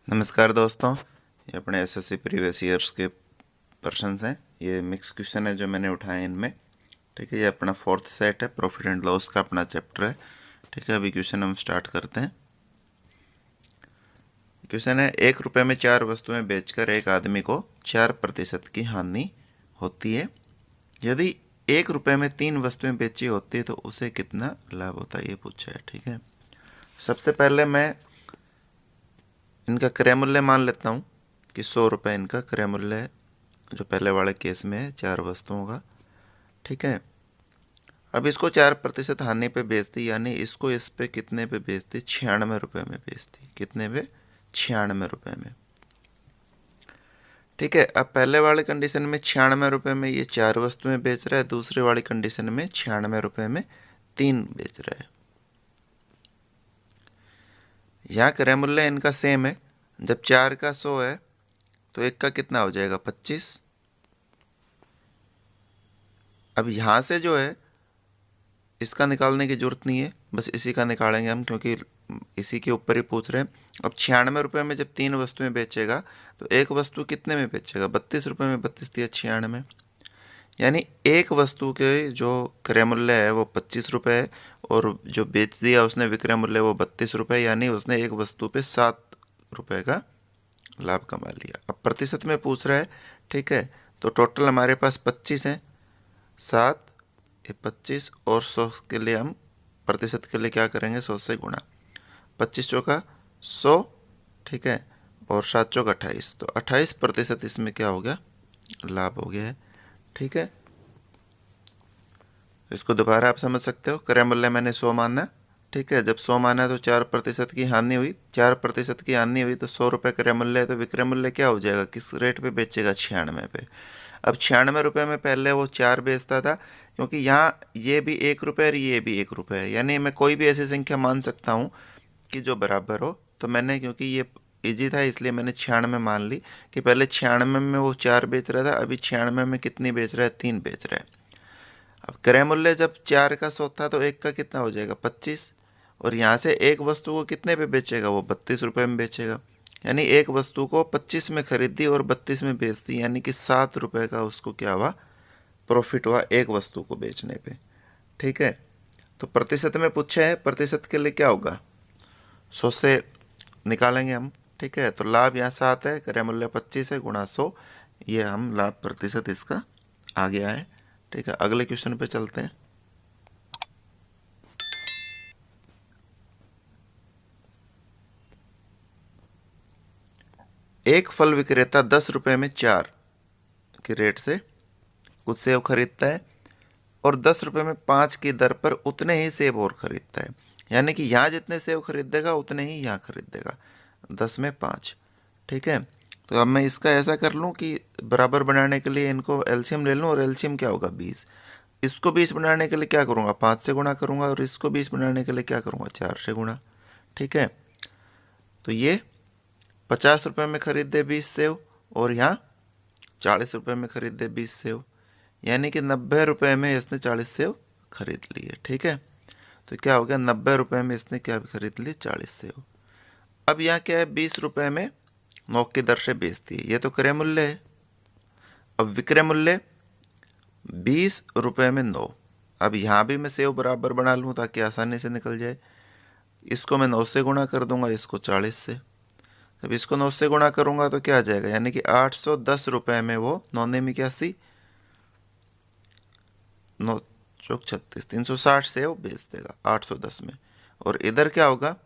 नमस्कार दोस्तों, ये अपने एसएससी प्रीवियस ईयर्स के प्रश्नस हैं। ये मिक्स क्वेश्चन है जो मैंने उठाए इनमें। ठीक है, ये अपना फोर्थ सेट है, प्रॉफिट एंड लॉस का अपना चैप्टर है। ठीक है, अभी क्वेश्चन हम स्टार्ट करते हैं। क्वेश्चन है, 1 रुपये में 4 वस्तुएं बेचकर एक आदमी को 4% की हानि होती है। यदि 1 रुपये में 3 वस्तुएं बेची होती तो उसे कितना लाभ होता है, ये पूछा है। ठीक है, सबसे पहले मैं इनका क्रय मूल्य मान लेता हूँ कि 100 रुपये इनका क्रय मूल्य है, जो पहले वाले केस में है 4 वस्तुओं का। ठीक है, अब इसको 4% हानि पे बेचती, यानी इसको इस पे कितने पे बेचती, 96 रुपये में बेचती। कितने पे? 96 रुपये में। ठीक है, अब पहले वाले कंडीशन में 96 रुपये में ये 4 वस्तुएं बेच रहा है, दूसरे वाली कंडीशन में 96 रुपये में 3 बेच रहा है। यहाँ क्रय मूल्य इनका सेम है। जब 4 का 100 है तो 1 का कितना हो जाएगा, 25। अब यहाँ से जो है इसका निकालने की जरूरत नहीं है, बस इसी का निकालेंगे हम, क्योंकि इसी के ऊपर ही पूछ रहे हैं। अब 96 रुपये में जब 3 वस्तुएं बेचेगा तो एक वस्तु कितने में बेचेगा, 32 रुपये में। 32 दिया 96, यानी एक वस्तु के जो क्रय मूल्य है वो 25 रुपये है, और जो बेच दिया उसने विक्रय मूल्य वो 32 रुपये, यानी उसने एक वस्तु पे 7 रुपये का लाभ कमा लिया। अब प्रतिशत में पूछ रहा है। ठीक है, तो टोटल हमारे पास 25 हैं, 7 ये 25, और 100 के लिए हम प्रतिशत के लिए क्या करेंगे, 100 से गुणा। 25 चौका 100, ठीक है, और 7 चौका 28, तो 28% इसमें क्या हो गया, लाभ हो गया है। ठीक है, इसको दोबारा आप समझ सकते हो। क्रय मूल्य मैंने 100 माना। ठीक है, जब 100 माना तो 4% की हानि हुई। 4% की हानि हुई तो 100 रुपये क्रय मूल्य है, तो विक्रय मूल्य क्या हो जाएगा, किस रेट पे बेचेगा, 96 पे। अब 96 रुपये में पहले वो 4 बेचता था, क्योंकि यहाँ ये भी 1 रुपये और ये भी 1 रुपये है, यानी मैं कोई भी ऐसी संख्या मान सकता हूँ कि जो बराबर हो। तो मैंने, क्योंकि ये इजी था इसलिए मैंने 96 मान ली कि पहले 96 में वो 4 बेच रहा था, अभी 96 में कितनी बेच रहा है, 3 बेच रहा है। अब क्रय मूल्य जब 4 का 100 था तो 1 का कितना हो जाएगा, 25, और यहाँ से एक वस्तु को कितने पे बेचेगा, वो 32 रुपये में बेचेगा। यानी एक वस्तु को 25 में खरीदी और 32 में बेच दी, यानी कि 7 रुपये का उसको क्या हुआ, प्रॉफिट हुआ एक वस्तु को बेचने पे। ठीक है, तो प्रतिशत में पूछा है, प्रतिशत के लिए क्या होगा, 100 से निकालेंगे हम। ठीक है, तो लाभ यहाँ 7 है, क्रय मूल्य 25 है, गुणा 100, ये हम लाभ प्रतिशत इसका आ गया है। ठीक है, अगले क्वेश्चन पे चलते हैं। एक फल विक्रेता 10 रुपये में 4 के रेट से कुछ सेब खरीदता है और 10 रुपये में 5 की दर पर उतने ही सेब और खरीदता है, यानी कि यहाँ जितने सेब खरीदेगा उतने ही यहाँ खरीदेगा, 10 में 5। ठीक है, तो अब मैं इसका ऐसा कर लूँ कि बराबर बनाने के लिए इनको एलसीएम ले लूँ, और एलसीएम क्या होगा, 20। इसको 20 बनाने के लिए क्या करूँगा, 5 से गुणा करूँगा, और इसको 20 बनाने के लिए क्या करूँगा, 4 से गुणा। ठीक है, तो ये 50 रुपये में खरीदे 20 सेव, और यहाँ 40 रुपये में खरीदे 20 सेव, यानी कि 90 रुपये में इसने 40 सेव खरीद लिए। ठीक है, तो क्या हो गया, 90 रुपये में इसने क्या खरीद ली, 40 सेव। अब यहाँ क्या है, 20 रुपये में 9 की दर से बेचती है, ये तो क्रय मूल्य है। अब विक्रय मूल्य 20 रुपये में 9। अब यहाँ भी मैं सेव बराबर बना लूँ ताकि आसानी से निकल जाए। इसको मैं 9 से गुणा कर दूंगा, इसको 40 से। जब इसको 9 से गुणा करूंगा तो क्या आ जाएगा, यानी कि 810 रुपये में वो 9 में 81, 9 चौक 36, 360 से वो बेच देगा 810 में। और इधर क्या होगा,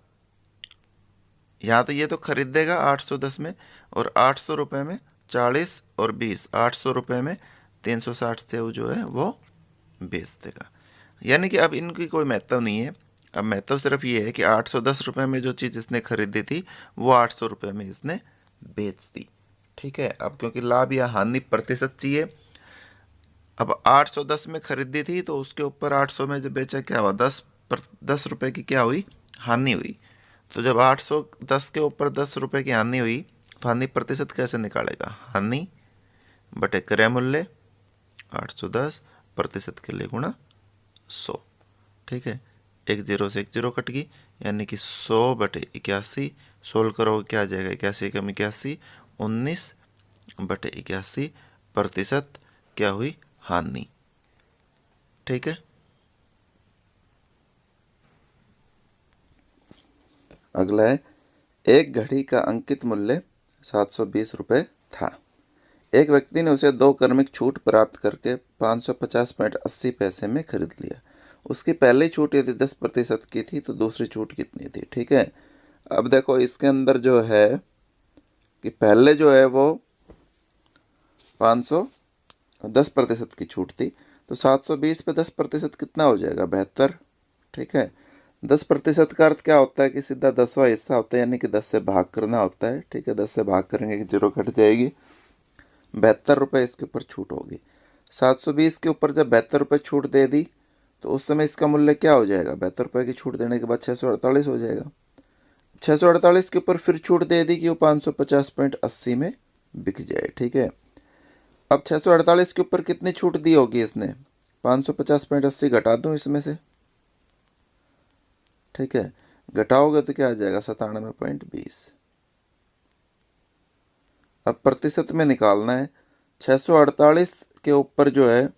यहाँ तो ये तो खरीदेगा 810 में, और 800 रुपये में 40 और 20, 800 रुपये में 360 से वो जो है वो बेच देगा। यानी कि अब इनकी कोई महत्व नहीं है। अब महत्व सिर्फ ये है कि 810 रुपये में जो चीज़ इसने खरीदी थी वो 800 रुपये में इसने बेच दी। ठीक है, अब क्योंकि लाभ या हानि प्रतिशत चाहिए, अब 810 में खरीदी थी तो उसके ऊपर 800 में जब बेचा क्या हुआ, 10 रुपये की क्या हुई, हानि हुई। तो जब 810 के ऊपर 10 रुपये की हानि हुई तो हानि प्रतिशत कैसे निकालेगा, हानि बटे क्रय मूल्य 810 प्रतिशत के लिए गुणा 100। ठीक है, एक जीरो से एक जीरो कट गई, यानी कि 100/81। सोल्व करोगे क्या आ जाएगा, 81 कम 81, 19/81% क्या हुई, हानि। ठीक है। अगला है, एक घड़ी का अंकित मूल्य 720 रुपये था। एक व्यक्ति ने उसे 2 क्रमिक छूट प्राप्त करके 550.80 पैसे में खरीद लिया। उसकी पहली छूट यदि 10% की थी तो दूसरी छूट कितनी थी। ठीक है। अब देखो इसके अंदर जो है कि पहले जो है वो 510% की छूट थी, तो 720 पे 10% कितना हो जाएगा, 72। ठीक है। 10% का अर्थ क्या होता है कि सीधा 10वां हिस्सा होता है, यानी कि 10 से भाग करना होता है। ठीक है। 10 से भाग करेंगे कि जीरो कट जाएगी, 72 रुपये इसके ऊपर छूट होगी। 720 के ऊपर जब 72 रुपये छूट दे दी तो उस समय इसका मूल्य क्या हो जाएगा, 72 रुपये की छूट देने के बाद 648 हो जाएगा। 648 के ऊपर फिर छूट दे दी कि वो 550.80 में बिक जाए। ठीक है। अब 648 के ऊपर कितनी छूट दी होगी इसने, 550.80 घटा दूं इसमें से। ठीक है। घटाओगे तो क्या आ जाएगा, 97.20। अब प्रतिशत में निकालना है। 648 के ऊपर जो है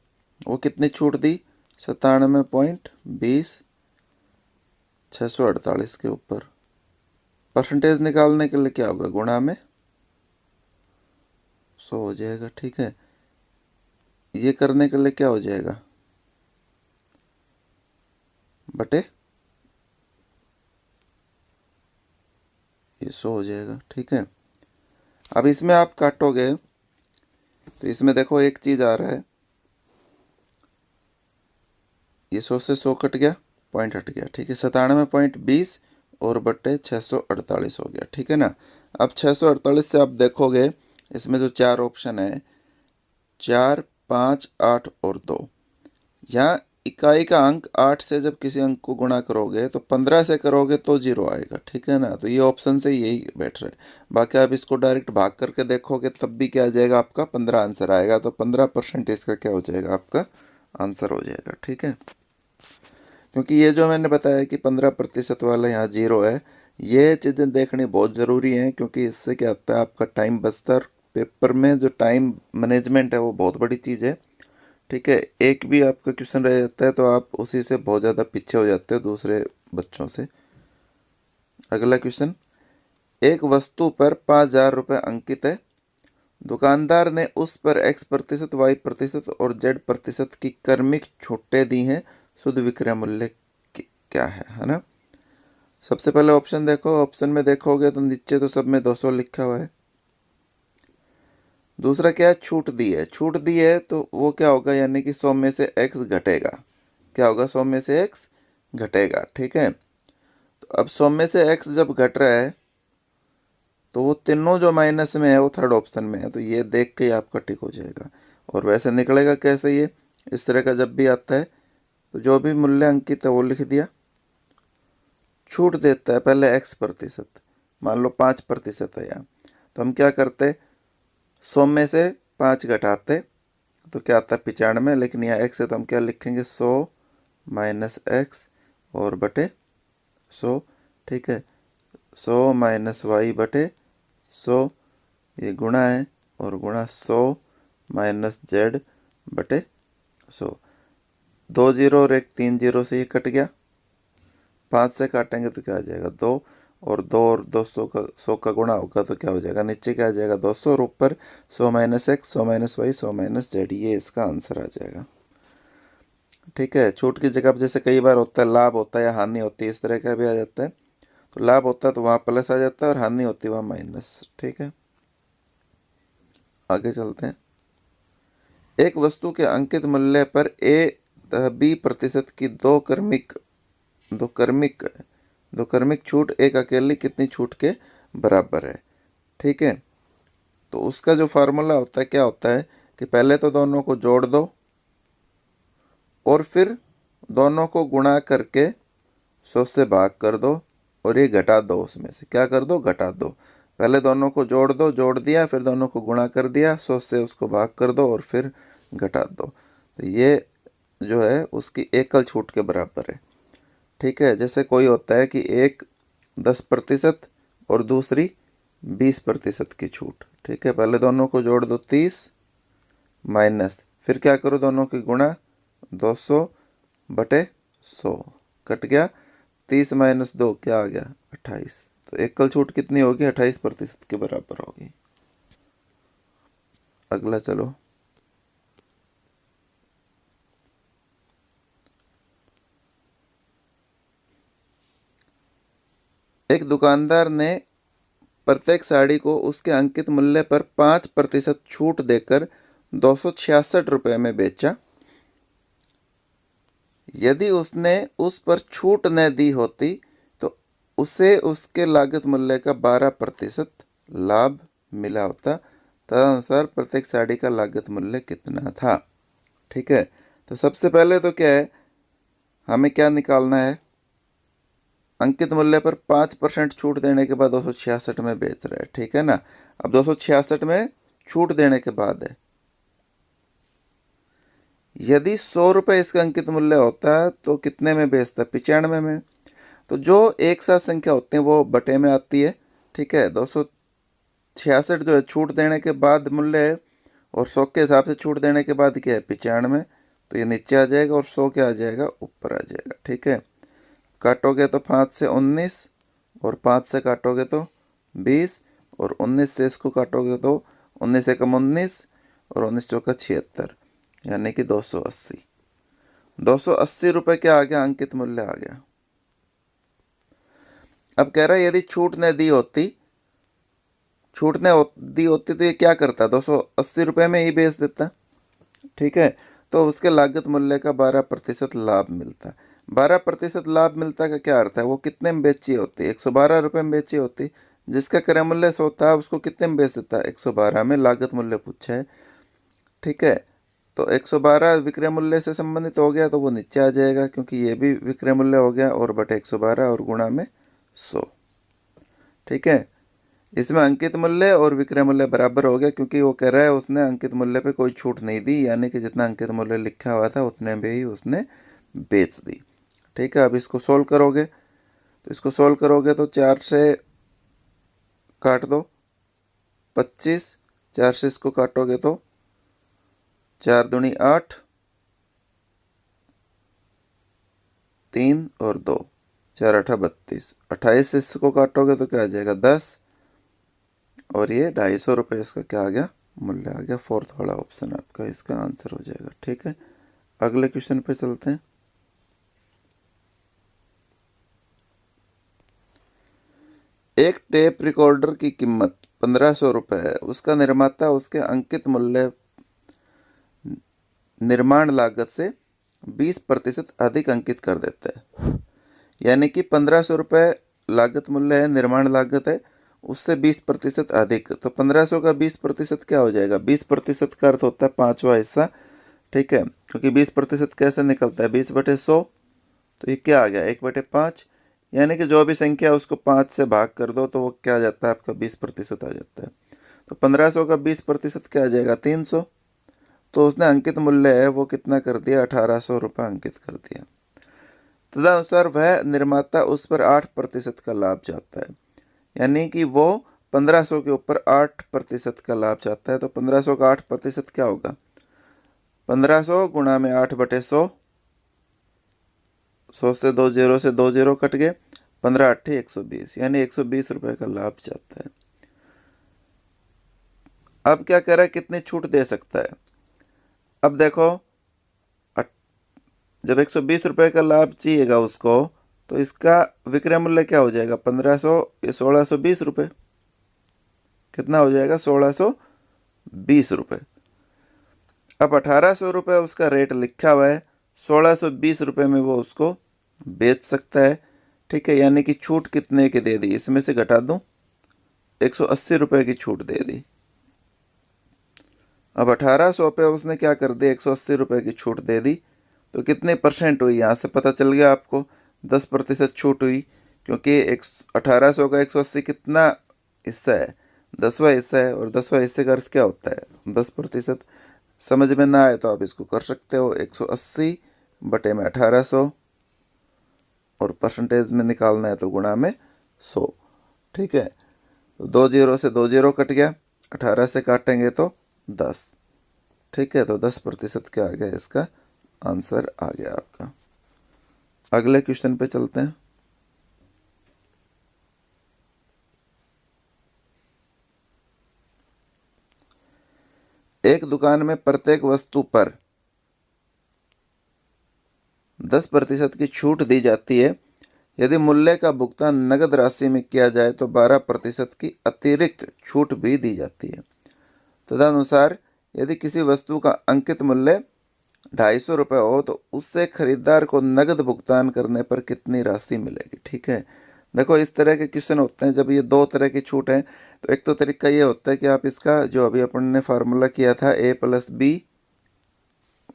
वो कितनी छूट दी, 97.20। 648 के ऊपर परसेंटेज निकालने के लिए क्या होगा, गुणा में 100 हो जाएगा। ठीक है। ये करने के लिए क्या हो जाएगा, बटे ये 100 हो जाएगा। ठीक है। अब इसमें आप काटोगे तो इसमें देखो एक चीज आ रहा है, ये 100 से 100 कट गया, पॉइंट हट गया। ठीक है। 97.20 और बटे 648 हो गया। ठीक है ना। अब 648 से आप देखोगे इसमें जो 4 ऑप्शन है, 4, 5, 8 और 2, यहाँ इकाई का अंक 8 से जब किसी अंक को गुणा करोगे तो 15 से करोगे तो 0 आएगा। ठीक है ना। तो ये ऑप्शन से यही बैठ रहा है। बाकी आप इसको डायरेक्ट भाग करके देखोगे तब भी क्या आ जाएगा, आपका 15 आंसर आएगा। तो 15% इसका क्या हो जाएगा, आपका आंसर हो जाएगा। ठीक है। क्योंकि ये जो मैंने बताया कि 15% वाला यहाँ 0 है, ये चीज़ें देखनी बहुत ज़रूरी है, क्योंकि इससे क्या होता है, आपका टाइम बचता है। पेपर में जो टाइम मैनेजमेंट है वो बहुत बड़ी चीज़ है। ठीक है। एक भी आपका क्वेश्चन रह जाता है तो आप उसी से बहुत ज़्यादा पीछे हो जाते हो दूसरे बच्चों से। अगला क्वेश्चन, एक वस्तु पर 5,000 रुपये अंकित है। दुकानदार ने उस पर X% Y% और Z% की क्रमिक छूटें दी हैं। शुद्ध विक्रय मूल्य क्या है ना। सबसे पहले ऑप्शन देखो, ऑप्शन में देखोगे तो नीचे तो सब में 200 लिखा हुआ है। दूसरा क्या है, छूट दी है। छूट दी है तो वो क्या होगा, यानी कि 100 में से X घटेगा। क्या होगा, 100 में से X घटेगा। ठीक है। तो अब 100 में से X जब घट रहा है तो वो तीनों जो माइनस में है वो थर्ड ऑप्शन में है, तो ये देख के ही आपका टिक हो जाएगा। और वैसे निकलेगा कैसे, ये इस तरह का जब भी आता है तो जो भी मूल्य अंकित है वो लिख दिया, छूट देता है पहले X%, मान लो 5% है यहाँ, तो हम क्या करते, 100 में से 5 घटाते तो क्या आता है 95, लेकिन यहाँ X है तो हम क्या लिखेंगे, 100 माइनस X और बटे 100। ठीक है। 100 माइनस Y बटे 100, ये गुणा है, और गुणा 100 माइनस Z बटे 100। 2 जीरो और 1 3 जीरो से ये कट गया, 5 से काटेंगे तो क्या आ जाएगा, 2, और 2 और 200 का 100 का गुणा होगा तो क्या हो जाएगा, नीचे क्या आ जाएगा 200, और ऊपर 100 minus X, 100 minus Y, 100 minus Z, ये इसका आंसर आ जाएगा। ठीक है। छूट की जगह पर जैसे कई बार होता है लाभ होता है या हानि होती है, इस तरह का भी आ जाता है। तो लाभ होता है तो वहाँ प्लस आ जाता है और हानि होती है वहाँ माइनस। ठीक है। आगे चलते हैं। एक वस्तु के अंकित मूल्य पर B% की दो क्रमिक छूट एक अकेली कितनी छूट के बराबर है। ठीक है। तो उसका जो फार्मूला होता है क्या होता है कि पहले तो दोनों को जोड़ दो और फिर दोनों को गुणा करके 100 से भाग कर दो, और ये घटा दो, उसमें से क्या कर दो, घटा दो। पहले दोनों को जोड़ दो, जोड़ दिया, फिर दोनों को गुणा कर दिया, 100 से उसको भाग कर दो और फिर घटा दो। तो ये जो है उसकी एकल छूट के बराबर है। ठीक है, जैसे कोई होता है कि एक 10% और दूसरी 20% की छूट। ठीक है, पहले दोनों को जोड़ दो 30 माइनस, फिर क्या करो दोनों की गुणा 200/100 कट गया, 30 माइनस 2 क्या आ गया 28। तो एकल छूट कितनी होगी 28% के बराबर होगी। अगला चलो, एक दुकानदार ने प्रत्येक साड़ी को उसके अंकित मूल्य पर 5% छूट देकर 266 रुपये में बेचा। यदि उसने उस पर छूट न दी होती तो उसे उसके लागत मूल्य का 12% लाभ मिला होता। तदनुसार प्रत्येक साड़ी का लागत मूल्य कितना था। ठीक है, तो सबसे पहले तो क्या है, हमें क्या निकालना है, अंकित मूल्य पर 5% छूट देने के बाद 266 में बेच रहा है। ठीक है ना, अब 266 में छूट देने के बाद है, यदि 100 रुपये इसका अंकित मूल्य होता है तो कितने में बेचता है 95 में। तो जो एक साथ संख्या होती है वो बटे में आती है। ठीक है, 266 जो है छूट देने के बाद मूल्य है, और 100 के हिसाब से छूट देने के बाद क्या है 95, तो ये नीचे आ जाएगा और 100 क्या आ जाएगा ऊपर आ जाएगा। ठीक है, काटोगे तो 5 से 19, और 5 से काटोगे तो 20, और 19 से इसको काटोगे तो 19 एकम 19, और 19 चौका 76, यानी कि 280। 280 रुपये क्या आ गया अंकित मूल्य आ गया। अब कह रहा है यदि छूट ने दी होती, छूट ने दी होती तो ये क्या करता, 280 रुपये में ही बेच देता। ठीक है, तो उसके लागत मूल्य का 12% लाभ मिलता। 12% लाभ मिलता का क्या अर्थ है, वो कितने में बेची होती, 112 रुपये में बेची होती। जिसका क्रय मूल्य 100 था उसको कितने में बेच देता, 112 में। लागत मूल्य पूछा है। ठीक है, तो 112 विक्रय मूल्य से संबंधित हो गया तो वो नीचे आ जाएगा, क्योंकि ये भी विक्रय मूल्य हो गया, और बटे 112 और गुणा में 100। ठीक है, इसमें अंकित मूल्य और विक्रय मूल्य बराबर हो गया, क्योंकि वो कह रहा है उसने अंकित मूल्य पे कोई छूट नहीं दी, यानी कि जितना अंकित मूल्य लिखा हुआ था उतने में ही उसने बेच दी। ठीक है, अब इसको सोल्व करोगे, तो इसको सोल्व करोगे तो 4 से काट दो 25, 4 से इसको काटोगे तो 4 दूनी 8, 3 और 2, 4 8 32, 28 से इसको काटोगे तो क्या आ जाएगा 10, और ये 250 रुपये इसका क्या आ गया मूल्य आ गया। फोर्थ वाला ऑप्शन आपका इसका आंसर हो जाएगा। ठीक है, अगले क्वेश्चन पे चलते हैं। एक टेप रिकॉर्डर की कीमत 1500 रुपये है, उसका निर्माता उसके अंकित मूल्य निर्माण लागत से 20% अधिक अंकित कर देता है। यानी कि 1500 रुपये लागत मूल्य है, निर्माण लागत है, उससे 20% अधिक। तो 1500 का 20% क्या हो जाएगा, 20% का अर्थ होता है 5वां हिस्सा। ठीक है, क्योंकि 20% कैसे निकलता है 20/100, तो ये क्या आ गया 1/5, यानी कि जो भी संख्या है उसको 5 से भाग कर दो तो वो क्या आ जाता है आपका 20% आ जाता है। तो 1500 का 20% क्या आ जाएगा 300। तो उसने अंकित मूल्य है वो कितना कर दिया 1800 रुपये अंकित कर दिया। तदनुसार वह निर्माता उस पर 8% का लाभ चाहता है, यानी कि वो 1500 के ऊपर 8% का लाभ चाहता है। तो 1500 का 8% क्या होगा, 1500 गुणा में 8/100, 100 से 2 0 से 2 0 कट गए, 15 8 120, यानी 120 रुपये का लाभ चाहता है। अब क्या कह रहा है कितनी छूट दे सकता है। अब देखो, जब 120 रुपये का लाभ चाहिएगा उसको, तो इसका विक्रय मूल्य क्या हो जाएगा 1500, ये 1620 रुपये, कितना हो जाएगा 1620 रुपये। अब 1800 रुपये उसका रेट लिखा हुआ है, 1620 रुपये में वो उसको बेच सकता है। ठीक है, यानी कि छूट कितने की दे दी, इसमें से घटा दूं 180 रुपये की छूट दे दी। अब 1800 पे उसने क्या कर दिया 180 रुपये की छूट दे दी, तो कितने परसेंट हुई यहाँ से पता चल गया आपको, 10% छूट हुई, क्योंकि 1800 का 180 कितना हिस्सा है 10वां हिस्सा है, और 10वां हिस्से का अर्थ क्या होता है 10%। समझ में ना आए तो आप इसको कर सकते हो, 180 बटे में 1800 और परसेंटेज में निकालना है तो गुणा में 100। ठीक है, तो 2 जीरो से 2 जीरो कट गया, 18 से काटेंगे तो 10। ठीक है, तो 10% क्या आ गया, इसका आंसर आ गया आपका। अगले क्वेश्चन पे चलते हैं। एक दुकान में प्रत्येक वस्तु पर 10% की छूट दी जाती है। यदि मूल्य का भुगतान नगद राशि में किया जाए तो 12% की अतिरिक्त छूट भी दी जाती है। तदनुसार यदि किसी वस्तु का अंकित मूल्य 250 रुपये हो तो उससे खरीदार को नगद भुगतान करने पर कितनी राशि मिलेगी। ठीक है, देखो इस तरह के क्वेश्चन होते हैं जब ये दो तरह की छूट है। तो एक तो तरीका ये होता है कि आप इसका जो अभी अपन ने फार्मूला किया था a+b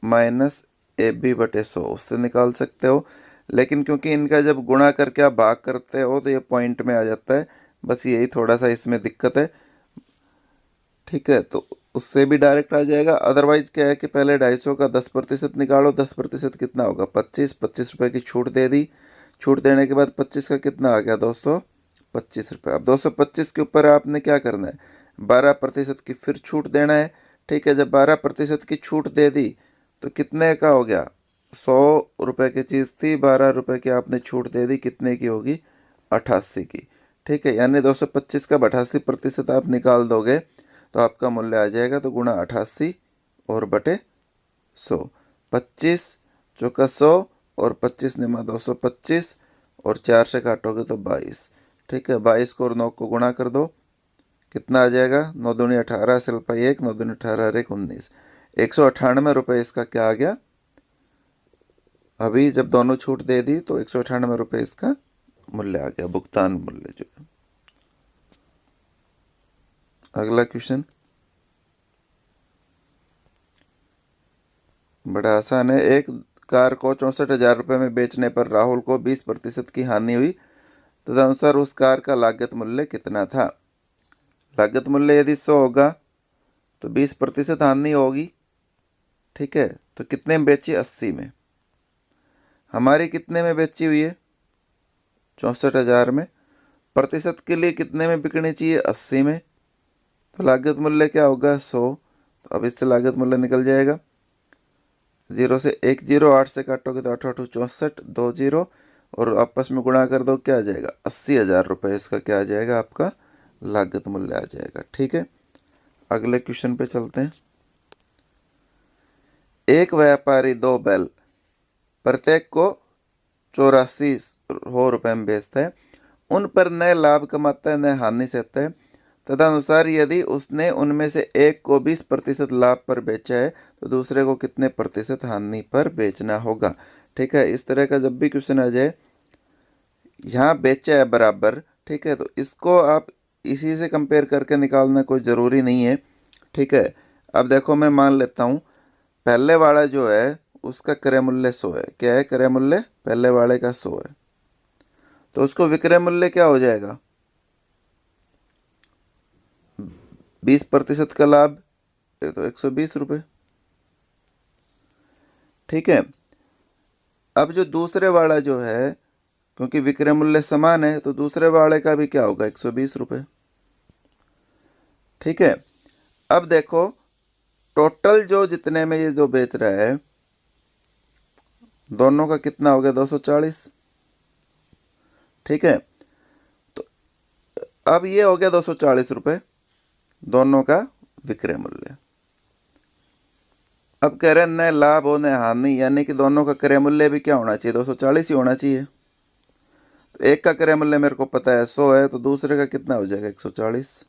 माइनस AB/100 उससे निकाल सकते हो, लेकिन क्योंकि इनका जब गुणा करके आप भाग करते हो तो ये पॉइंट में आ जाता है, बस यही थोड़ा सा इसमें दिक्कत है। ठीक है, तो उससे भी डायरेक्ट आ जाएगा। अदरवाइज क्या है कि पहले 250 का 10% निकालो, 10% कितना होगा 25 रुपये की छूट दे दी। छूट देने के बाद 25 का कितना आ गया 225 रुपये। अब 225 के ऊपर आपने क्या करना है, 12% की फिर छूट देना है। ठीक है, जब 12% की छूट दे दी तो कितने का हो गया, 100 रुपये की चीज़ थी, 12 रुपये की आपने छूट दे दी, कितने की होगी 88 की। ठीक है, यानी 225 का 88% आप निकाल दोगे तो आपका मूल्य आ जाएगा, तो गुणा 88 और बटे 100, 25 चौका 100 और 25 निमा 225 और 4 से काटोगे तो 22। ठीक है, 22 को और 9 को गुणा कर दो, कितना आ जाएगा 9 दूनी 18 से 1 9 दूनी 18 1 19, 198 रुपये इसका क्या आ गया। अभी जब दोनों छूट दे दी तो 198 रुपये इसका मूल्य आ गया, भुगतान मूल्य जो है। अगला क्वेश्चन बड़ा आसान है। एक कार को 64,000 रुपये में बेचने पर राहुल को 20% की हानि हुई, तदनुसार उस कार का लागत मूल्य कितना था। लागत मूल्य यदि 100 होगा तो 20% हानि होगी। ठीक है, तो कितने में बेची, 80 में। हमारी कितने में बेची हुई है, 64,000 में। प्रतिशत के लिए कितने में बिकनी चाहिए, 80 में। तो लागत मूल्य क्या होगा 100। तो अब इससे लागत मूल्य निकल जाएगा, 0 से 1 जीरो, 8 से काटोगे तो 8 8 64, 2 जीरो और आपस में गुणा कर दो, क्या आ जाएगा 80,000 रुपये इसका क्या आ जाएगा, आपका लागत मूल्य आ जाएगा। ठीक है, अगले क्वेश्चन पे चलते हैं। एक व्यापारी 2 बैल प्रत्येक को 84 रुपये में बेचता है, उन पर न लाभ कमाता है न हानि सहता है। तदनुसार यदि उसने उनमें से एक को 20% लाभ पर बेचा है तो दूसरे को कितने प्रतिशत हानि पर बेचना होगा। ठीक है, इस तरह का जब भी क्वेश्चन आ जाए, यहाँ बेचा है बराबर, ठीक है, तो इसको आप इसी से कंपेयर करके निकालना कोई ज़रूरी नहीं है। ठीक है, अब देखो मैं मान लेता हूँ पहले वाला जो है उसका क्रय मूल्य 100 है। क्या है क्रय मूल्य, पहले वाले का 100 है, तो उसको विक्रय मूल्य क्या हो जाएगा, 20% का लाभ, ये तो 120 रुपये। ठीक है, अब जो दूसरे वाला जो है, क्योंकि विक्रय मूल्य समान है तो दूसरे वाले का भी क्या होगा 120 रुपये। ठीक है, अब देखो टोटल जो जितने में ये जो बेच रहा है दोनों का कितना हो गया 240। ठीक है, तो अब ये हो गया 240 रुपये दोनों का विक्रय मूल्य। अब कह रहे हैं न लाभ हो न हानि, यानी कि दोनों का क्रय मूल्य भी क्या होना चाहिए 240 ही होना चाहिए। तो एक का क्रय मूल्य मेरे को पता है 100 है, तो दूसरे का कितना हो जाएगा 140।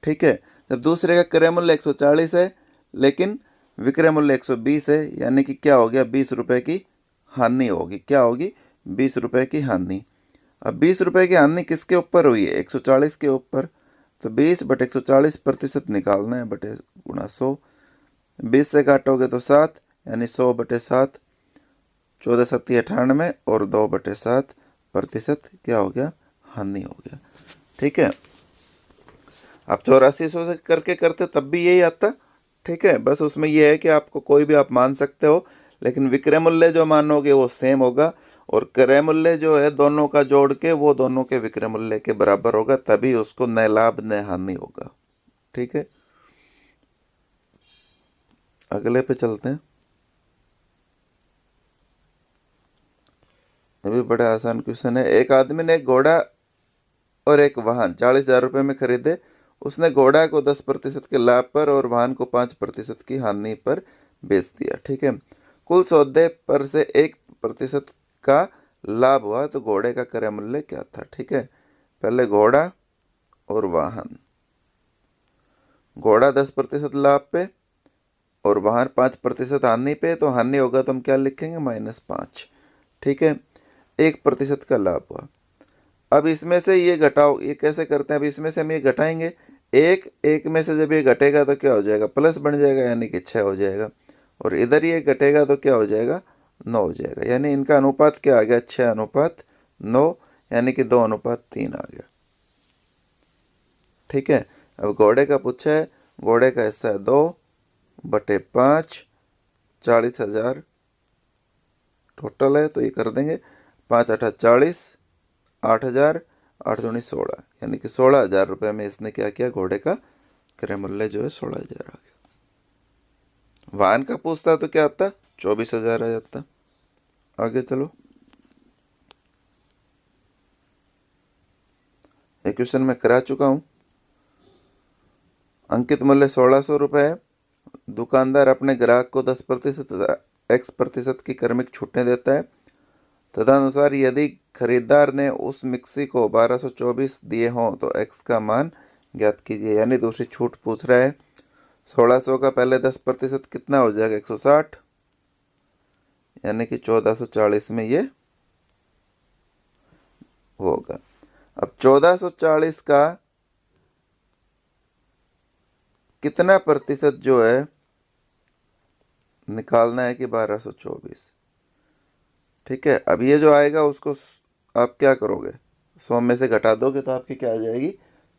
ठीक है, जब दूसरे का क्रय मूल्य 140 है लेकिन विक्रय मूल्य 120 है, यानी कि क्या हो गया 20 रुपये की हानि होगी। क्या होगी 20 रुपये की हानि। अब 20 रुपये की हानि किसके ऊपर हुई है 140 के ऊपर, तो 20/140% निकालना है, बटे गुणा 100। 20 से काटोगे तो 7, यानी 100/7, 14 7 98 और 2/7% क्या हो गया हानि हो गया। ठीक है, आप 8400 से करके करते तब भी यही आता। ठीक है, बस उसमें यह है कि आपको कोई भी आप मान सकते हो, लेकिन विक्रय मूल्य जो मानोगे वो सेम होगा और क्रय मूल्य जो है दोनों का जोड़ के वो दोनों के विक्रय मूल्य के बराबर होगा, तभी उसको न लाभ न हानि होगा। ठीक है, अगले पे चलते हैं। ये भी बड़ा आसान क्वेश्चन है। एक आदमी ने एक घोड़ा और एक वाहन 40,000 रुपये में खरीदे। उसने घोड़ा को 10% के लाभ पर और वाहन को 5% की हानि पर बेच दिया। ठीक है, कुल सौदे पर से 1% का लाभ हुआ, तो घोड़े का क्रय मूल्य क्या था? ठीक है, पहले घोड़ा और वाहन। घोड़ा 10% लाभ पे और वाहन 5% हानि पे, तो हानि होगा तो हम क्या लिखेंगे? -5। ठीक है, 1% का लाभ हुआ। अब इसमें से ये घटाओ, ये कैसे करते हैं? अब इसमें से हम ये घटाएंगे, एक में से जब ये घटेगा तो क्या हो जाएगा? प्लस बन जाएगा, यानी कि 6 हो जाएगा। और इधर ये घटेगा तो क्या हो जाएगा? 9 हो जाएगा। यानी इनका अनुपात क्या आ गया? 6:9, यानी कि 2:3 आ गया। ठीक है, अब घोड़े का पूछा है, घोड़े का हिस्सा है 2/5, 40,000 टोटल है, तो ये कर देंगे 5 8 40, 8,000, 8 दूनी 16, यानी कि 16,000 रुपये में इसने क्या किया? घोड़े का क्रय मूल्य जो है 16,000 आ गया। वाहन का पूछता तो क्या आता? 24,000 आ जाता। आगे चलो, ये क्वेश्चन मैं करा चुका हूँ। अंकित मूल्य 1,600 रुपये है। दुकानदार अपने ग्राहक को 10% X% की क्रमिक छूटें देता है। तदनुसार यदि खरीदार ने उस मिक्सी को 1224 दिए हों तो X का मान ज्ञात कीजिए। यानी दूसरी छूट पूछ रहा है। 1,600 का पहले 10% कितना हो जाएगा? 160, यानी कि 1,440 में ये होगा। अब 1,440 का कितना प्रतिशत जो है निकालना है कि 1224। ठीक है, अब ये जो आएगा उसको आप क्या करोगे? 100 में से घटा दोगे तो आपकी क्या आ जाएगी?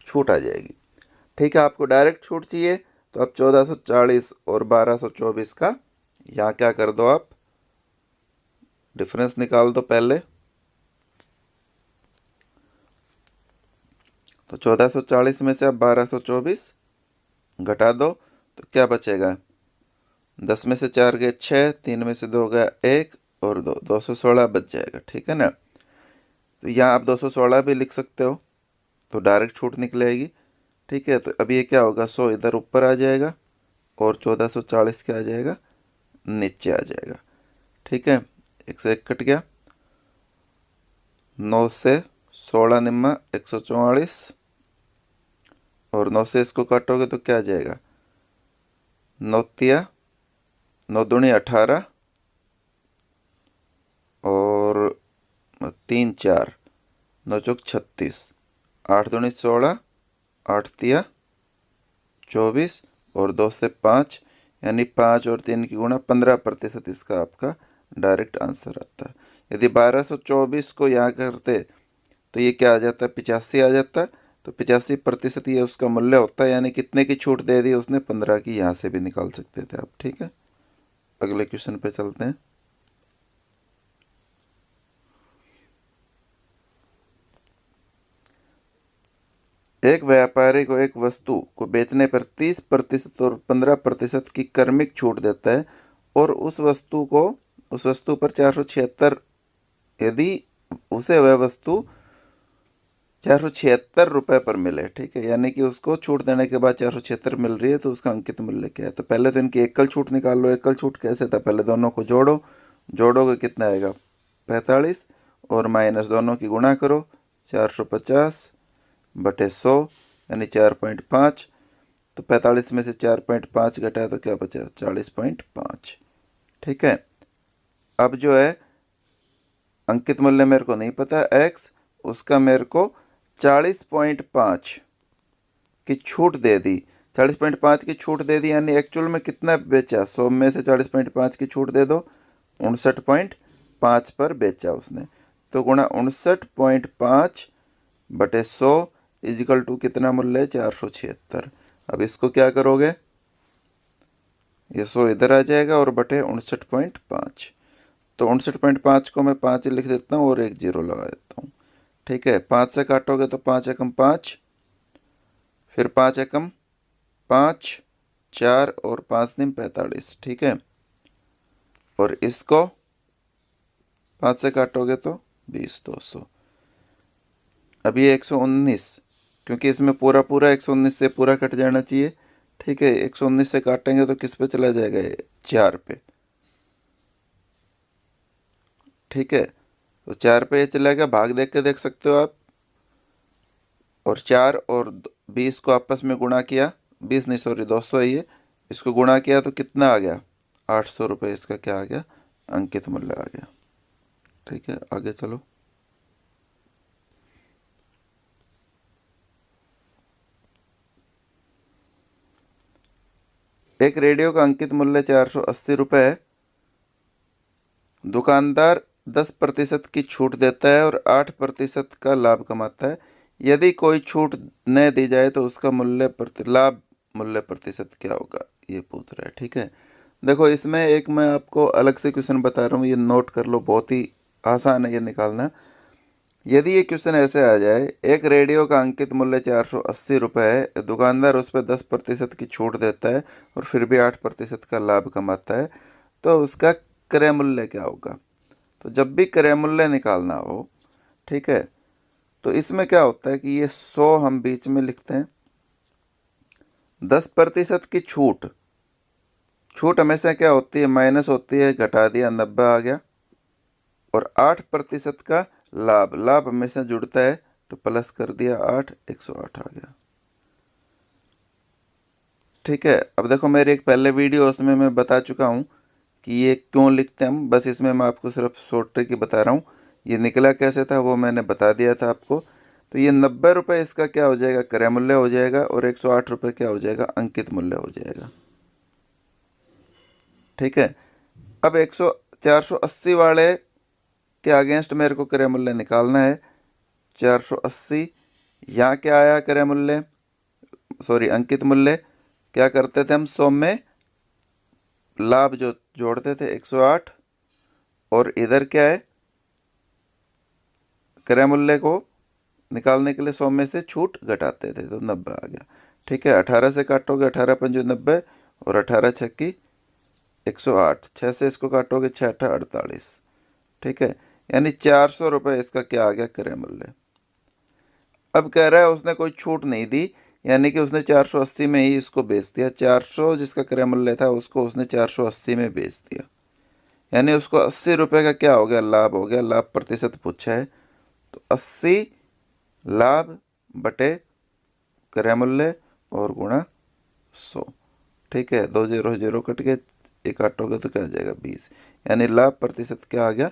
छूट आ जाएगी। ठीक है, आपको डायरेक्ट छूट चाहिए तो अब 1,440 और 1,224 का यहाँ क्या कर दो? आप डिफरेंस निकाल दो पहले। तो 1,440 में से अब 1,224 घटा दो तो क्या बचेगा? 10 में से 4 गए 6, 3 में से 2 गया 1 और 2, 216 बच जाएगा। ठीक है ना, तो यहाँ आप 216 भी लिख सकते हो, तो डायरेक्ट छूट निकलेगी। ठीक है, तो अब ये क्या होगा? 100 इधर ऊपर आ जाएगा और 1,440 क्या आ जाएगा? नीचे आ जाएगा। ठीक है, 1 से 1 कट गया, 9 से 16 निम्मा 144, और 9 से इसको काटोगे तो क्या आ जाएगा? 9 तिया 9 दूनी 18 और 3 4, 9 चौक 36, 8 दूनी 16, 8 तिया 24 और 2 से 5, यानी 5 और 3 की गुणा 15% इसका आपका डायरेक्ट आंसर आता है। यदि 1,224 को यहाँ करते तो ये क्या आ जाता है? 85 आ जाता। तो 85% ये उसका मूल्य होता है, यानी कितने की छूट दे दी उसने? 15 की। यहाँ से भी निकाल सकते थे आप। ठीक है, अगले क्वेश्चन पे चलते हैं। एक व्यापारी को एक वस्तु को बेचने पर 30% और 15% की क्रमिक छूट देता है और उस वस्तु पर 476, यदि उसे वह वस्तु 476 रुपये पर मिले। ठीक है, यानी कि उसको छूट देने के बाद 476 मिल रही है, तो उसका अंकित मूल्य क्या है? तो पहले तो इनकी एकल छूट निकाल लो। एकल छूट कैसे था? पहले दोनों को जोड़ो, जोड़ोगे कितना आएगा? 45, और माइनस दोनों की गुणा करो, 450/100 यानी 4.5। तो 45 में से 4.5 घटाया तो क्या बचा? 40.5। ठीक है, अब जो है अंकित मूल्य मेरे को नहीं पता X, उसका मेरे को 40.5 की छूट दे दी। 40.5 की छूट दे दी, यानी एक्चुअल में कितना बेचा? 100 में से 40.5 की छूट दे दो, 59.5 पर बेचा उसने। तो गुणा 59.5/100 इजिकल टू कितना मूल्य है? 476। अब इसको क्या करोगे? ये 100 इधर आ जाएगा और बटे 59.5, तो 59.5 को मैं 5 लिख देता हूँ और 1 0 लगा देता हूँ। ठीक है, 5 से काटोगे तो 5 एकम 5, फिर 5 एकम 5, 4 और 5 निम 45। ठीक है, और इसको 5 से काटोगे तो 20 200। अब ये 119, क्योंकि इसमें पूरा पूरा 119 से पूरा कट जाना चाहिए। ठीक है, 119 से काटेंगे तो किस पे चला जाएगा, ये 4 पे। ठीक है, तो 4 पे ये चलेगा, भाग देख के देख सकते हो आप। और 4 और 20 को आपस में गुणा किया, 20 नहीं सॉरी 200 है ये, इसको गुणा किया तो कितना आ गया, 800 रुपये इसका क्या आ गया, अंकित मूल्य आ गया। ठीक है, आगे चलो। एक रेडियो का अंकित मूल्य 480 रुपये है। दुकानदार 10% की छूट देता है और 8% का लाभ कमाता है। यदि कोई छूट न दी जाए तो उसका लाभ मूल्य प्रतिशत क्या होगा, ये पूछ रहा है। ठीक है, देखो इसमें एक मैं आपको अलग से क्वेश्चन बता रहा हूँ, ये नोट कर लो, बहुत ही आसान है ये निकालना। यदि ये क्वेश्चन ऐसे आ जाए, एक रेडियो का अंकित मूल्य 480 रुपये है, दुकानदार उस पर 10% की छूट देता है और फिर भी 8% का लाभ कमाता है, तो उसका क्रय मूल्य क्या होगा। तो जब भी क्रय मूल्य निकालना हो, ठीक है, तो इसमें क्या होता है कि ये 100 हम बीच में लिखते हैं। 10% की छूट हमेशा क्या होती है, माइनस होती है, घटा दिया 90 आ गया। और 8% का लाभ हमेशा जुड़ता है, तो प्लस कर दिया 8, 108 आ गया। ठीक है, अब देखो मेरी एक पहले वीडियो, उसमें मैं बता चुका हूँ कि ये क्यों लिखते हैं हम, बस इसमें मैं आपको सिर्फ शॉर्ट ट्रिक ही बता रहा हूँ। ये निकला कैसे था वो मैंने बता दिया था आपको। तो ये 90 रुपये इसका क्या हो जाएगा, क्रय मूल्य हो जाएगा, और 108 रुपये क्या हो जाएगा, अंकित मूल्य हो जाएगा। ठीक है, अब 480 वाले के अगेंस्ट मेरे को क्रय मूल्य निकालना है। 480, यहाँ क्या आया क्रय मूल्य, सॉरी अंकित मूल्य, क्या करते थे हम, 100 में लाभ जो जोड़ते थे 108, और इधर क्या है, क्रय मूल्य को निकालने के लिए 100 में से छूट घटाते थे, तो 90 आ गया। ठीक है, 18 से काटोगे 18 पंजो 90, और 18 छक्की 108, 6 से इसको काटोगे 6 8 48। ठीक है, यानी 400 रुपये इसका क्या आ गया, क्रय मूल्य। अब कह रहा है उसने कोई छूट नहीं दी, यानी कि उसने 480 में ही इसको बेच दिया। 400 जिसका क्रय मूल्य था उसको उसने 480 में बेच दिया, यानी उसको 80 रुपये का क्या हो गया, लाभ हो गया। लाभ प्रतिशत पूछा है, तो 80 लाभ बटे क्रय मूल्य और गुणा 100। ठीक है, 2 0 0 कट के एक काटोगे तो क्या आ जाएगा, 20, यानी लाभ प्रतिशत क्या आ गया,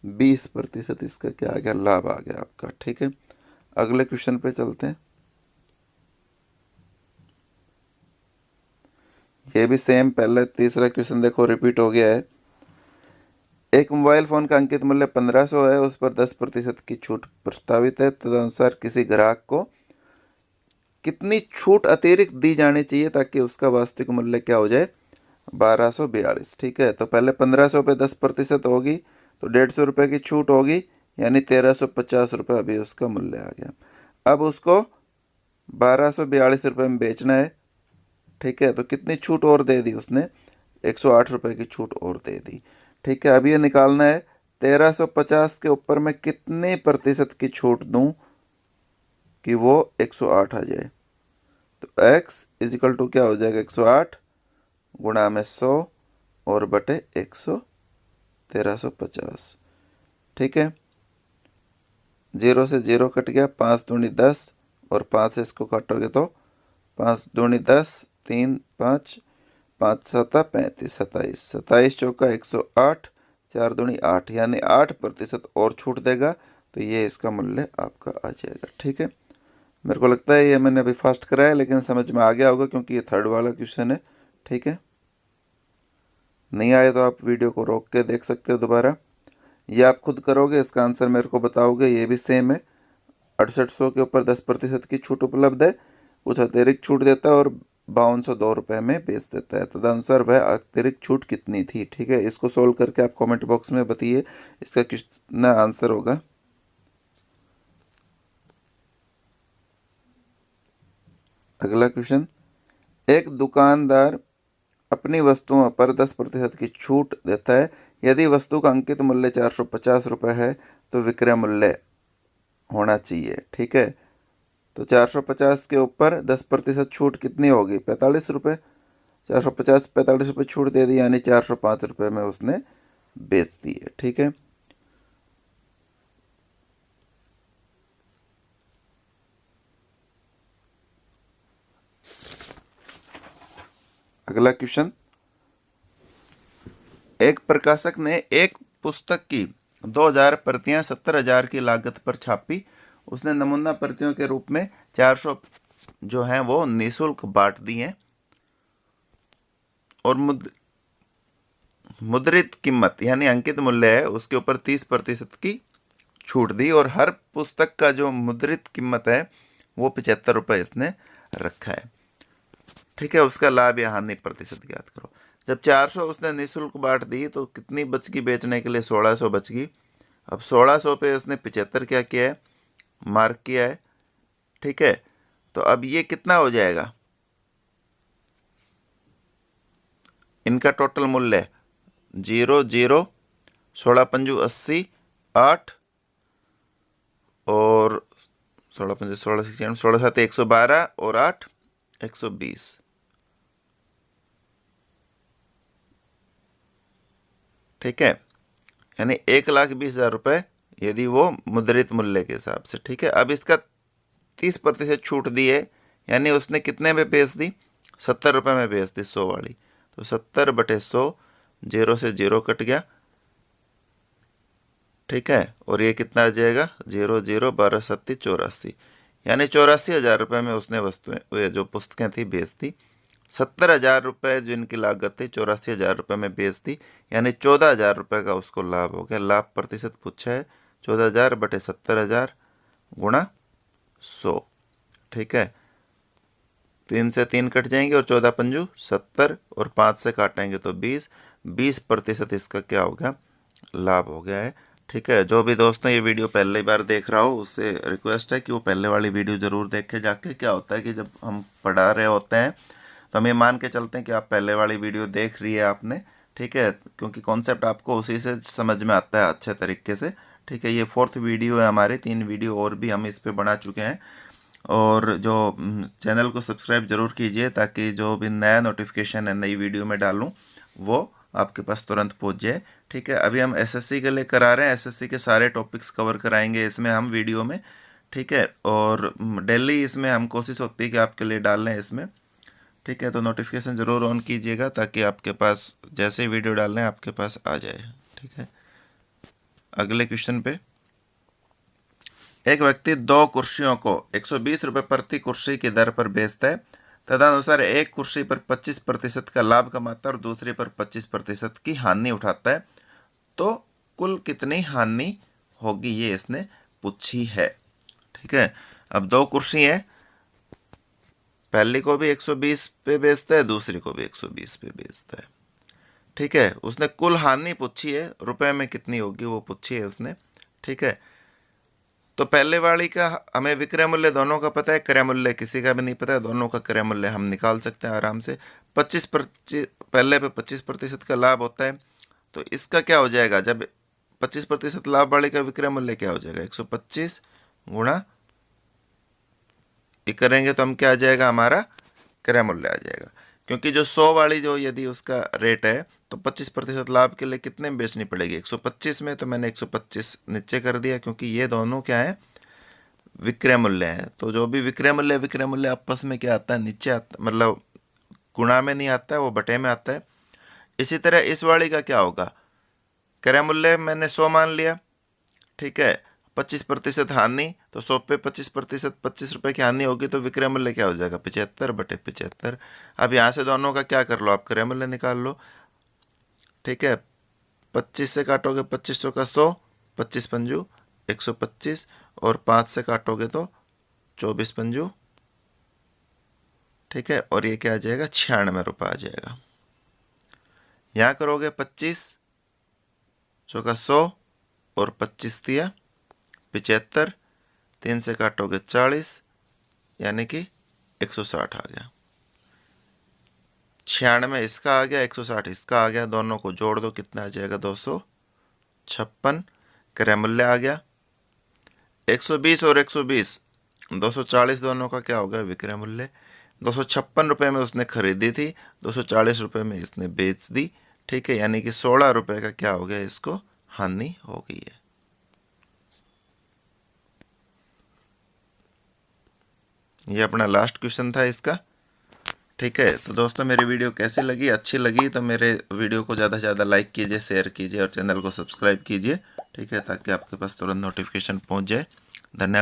20% इसका क्या आ गया, लाभ आ गया आपका। ठीक है, अगले क्वेश्चन पे चलते हैं। ये भी सेम, पहले तीसरा क्वेश्चन देखो रिपीट हो गया है। एक मोबाइल फ़ोन का अंकित मूल्य 1500 है, उस पर 10% की छूट प्रस्तावित है, तदनुसार किसी ग्राहक को कितनी छूट अतिरिक्त दी जानी चाहिए ताकि उसका वास्तविक मूल्य क्या हो जाए, 1242। ठीक है, तो पहले 1500 पे 10% होगी तो 150 रुपये की छूट होगी, यानी 1350 रुपये अभी उसका मूल्य आ गया। अब उसको 1242 रुपये में बेचना है। ठीक है, तो कितनी छूट और दे दी उसने, 108 रुपये की छूट और दे दी। ठीक है, अब ये निकालना है 1350 के ऊपर मैं कितने प्रतिशत की छूट दूं कि वो 108 आ जाए। तो x इजिकल टू क्या हो जाएगा, 108 गुणा में 100 और बटे 1350। ठीक है, 0 से 0 कट गया, 5 दूनी 10, और 5 से इसको काटोगे तो 5 दूनी 10, 3 5, 5 7 35, 27, 27 चौका 108, 4 दूनी 8, यानी 8% और छूट देगा, तो ये इसका मूल्य आपका आ जाएगा। ठीक है, मेरे को लगता है ये मैंने अभी फास्ट कराया, लेकिन समझ में आ गया होगा क्योंकि ये थर्ड वाला क्वेश्चन है। ठीक है, नहीं आए तो आप वीडियो को रोक के देख सकते हो दोबारा, ये आप खुद करोगे, इसका आंसर मेरे को बताओगे। ये भी सेम है, 6800 के ऊपर 10% की छूट उपलब्ध है, कुछ अतिरिक्त छूट देता है और 5202 में बेच देता है। तदनुसार वह अतिरिक्त छूट कितनी थी। ठीक है, इसको सोल्व करके आप कमेंट बॉक्स में बताइए इसका कितना आंसर होगा। अगला क्वेश्चन, एक दुकानदार अपनी वस्तुओं पर 10% की छूट देता है। यदि वस्तु का अंकित मूल्य 450 रुपये है तो विक्रय मूल्य होना चाहिए। ठीक है, तो 450 के ऊपर 10% छूट कितनी होगी? 45 रुपये। 450 45 रुपये छूट दे दी, यानी 405 रुपये में उसने बेच दी है। ठीक है, अगला क्वेश्चन, एक प्रकाशक ने एक पुस्तक की 2000 प्रतियां 70,000 की लागत पर छापी। उसने नमूना प्रतियों के रूप में 400 जो हैं वो निःशुल्क बांट दी हैं और मुद्रित कीमत यानी अंकित मूल्य है उसके ऊपर 30% की छूट दी और हर पुस्तक का जो मुद्रित कीमत है वो 75 रुपये इसने रखा है। ठीक है, उसका लाभ या हानि प्रतिशत ज्ञात करो। जब 400 उसने निःशुल्क बांट दी तो कितनी बच गई बेचने के लिए? 1600 बच गई। अब 1600 पे उसने 75 क्या किया है? मार्क किया है। ठीक है, तो अब ये कितना हो जाएगा? इनका टोटल मूल्य 0 0 16 पंजू 80 8 और 16 पंजू 16 16 7 112 और 8 120। ठीक है, यानी 1,20,000 रुपये यदि वो मुद्रित मूल्य के हिसाब से। ठीक है, अब इसका 30% छूट दी है, यानी उसने कितने में बेच दी? 70 रुपये में बेच दी 100 वाली। तो 70/100, 0 से 0 कट गया। ठीक है, और ये कितना आ जाएगा? 0 0 12 7 84, यानी 84,000 रुपये में उसने वस्तुएं जो पुस्तकें थी बेच दी। 70,000 रुपये जिनकी लागत थी 84,000 रुपये में बेच दी, यानी 14,000 रुपये का उसको लाभ हो गया। लाभ प्रतिशत पूछा है, 14,000/70,000 गुणा 100। ठीक है, 3 से 3 कट जाएंगे और 14 पंजू 70 और 5 से काटेंगे तो 20% इसका क्या हो गया? लाभ हो गया है। ठीक है, जो भी दोस्तों ये वीडियो पहली बार देख रहा हो उससे रिक्वेस्ट है कि वो पहले वाली वीडियो ज़रूर देखे जाके। क्या होता है कि जब हम पढ़ा रहे होते हैं तो हम ये मान के चलते हैं कि आप पहले वाली वीडियो देख रही है आपने। ठीक है, क्योंकि कॉन्सेप्ट आपको उसी से समझ में आता है अच्छे तरीके से। ठीक है, ये 4th वीडियो है हमारे, 3 वीडियो और भी हम इस पर बना चुके हैं। और जो चैनल को सब्सक्राइब जरूर कीजिए ताकि जो भी नया नोटिफिकेशन है नई वीडियो में डालूं वो आपके पास तुरंत पहुंच जाए। ठीक है, अभी हम एसएससी के लिए करा रहे हैं, एसएससी के सारे टॉपिक्स कवर कराएंगे इसमें हम वीडियो में। ठीक है, और डेली इसमें हम कोशिश होती है कि आपके लिए डाल लें इसमें। ठीक है, तो नोटिफिकेशन ज़रूर ऑन कीजिएगा ताकि आपके पास जैसे ही वीडियो डाल लें आपके पास आ जाए। ठीक है, अगले क्वेश्चन पे, एक व्यक्ति 2 कुर्सियों को 120 रुपये प्रति कुर्सी की दर पर बेचता है। तदनुसार एक कुर्सी पर 25% का लाभ कमाता है और दूसरी पर 25% की हानि उठाता है, तो कुल कितनी हानि होगी ये इसने पूछी है। ठीक है, अब 2 कुर्सी है, पहली को भी 120 पे बेचता है, दूसरी को भी 120 पे बेचता है। ठीक है, उसने कुल हानि पूछी है, रुपए में कितनी होगी वो पूछी है उसने। ठीक है, तो पहले वाली का हमें विक्रय मूल्य दोनों का पता है, क्रय मूल्य किसी का भी नहीं पता है। दोनों का क्रय मूल्य हम निकाल सकते हैं आराम से। 25% पहले पे 25% का लाभ होता है, तो इसका क्या हो जाएगा? जब 25% लाभ वाले का विक्रय मूल्य क्या हो जाएगा? 125 गुणा ये करेंगे तो हम क्या आ जाएगा? हमारा क्रय मूल्य आ जाएगा। क्योंकि जो 100 वाली जो यदि उसका रेट है तो 25% लाभ के लिए कितने में बेचनी पड़ेगी? 125 में, तो मैंने 125 नीचे कर दिया क्योंकि ये दोनों क्या है? विक्रय मूल्य है। तो जो भी विक्रय मूल्य आपस में क्या आता है? नीचे आता, मतलब गुणा में नहीं आता है, वो बटे में आता है। इसी तरह इस वाली का क्या होगा? क्रय मूल्य मैंने 100 मान लिया। ठीक है, 25% हानि, तो 100 पे 25%, 25 रुपये की हानि होगी तो विक्रय मूल्य क्या हो जाएगा? 75/75। अब यहाँ से दोनों का क्या कर लो आप? क्रय मूल्य निकाल लो। ठीक है, 25 से काटोगे 2500 का 100, 25 पंजू 125 और 5 से काटोगे तो 24 पंजू। ठीक है, और ये क्या आ जाएगा 96 रुपये आ जाएगा। यहाँ करोगे 25 चौका 100 और 25 दिया 75, 3 से काटोगे 40, यानी कि 160 आ गया। 96 इसका आ गया, 160 इसका आ गया, दोनों को जोड़ दो कितना आ जाएगा 256। क्रय मूल्य आ गया 120 और 120 240, दोनों का क्या होगा विक्रय मूल्य। 256 रुपये में उसने खरीदी थी, 240 रुपये में इसने बेच दी, ठीक है, यानी कि 16 रुपये का क्या हो गया, इसको हानि हो गई है। ये अपना लास्ट क्वेश्चन था इसका, ठीक है। तो दोस्तों मेरी वीडियो कैसी लगी, अच्छी लगी तो मेरे वीडियो को ज़्यादा से ज़्यादा लाइक कीजिए, शेयर कीजिए और चैनल को सब्सक्राइब कीजिए, ठीक है, ताकि आपके पास तुरंत नोटिफिकेशन पहुंच जाए। धन्यवाद।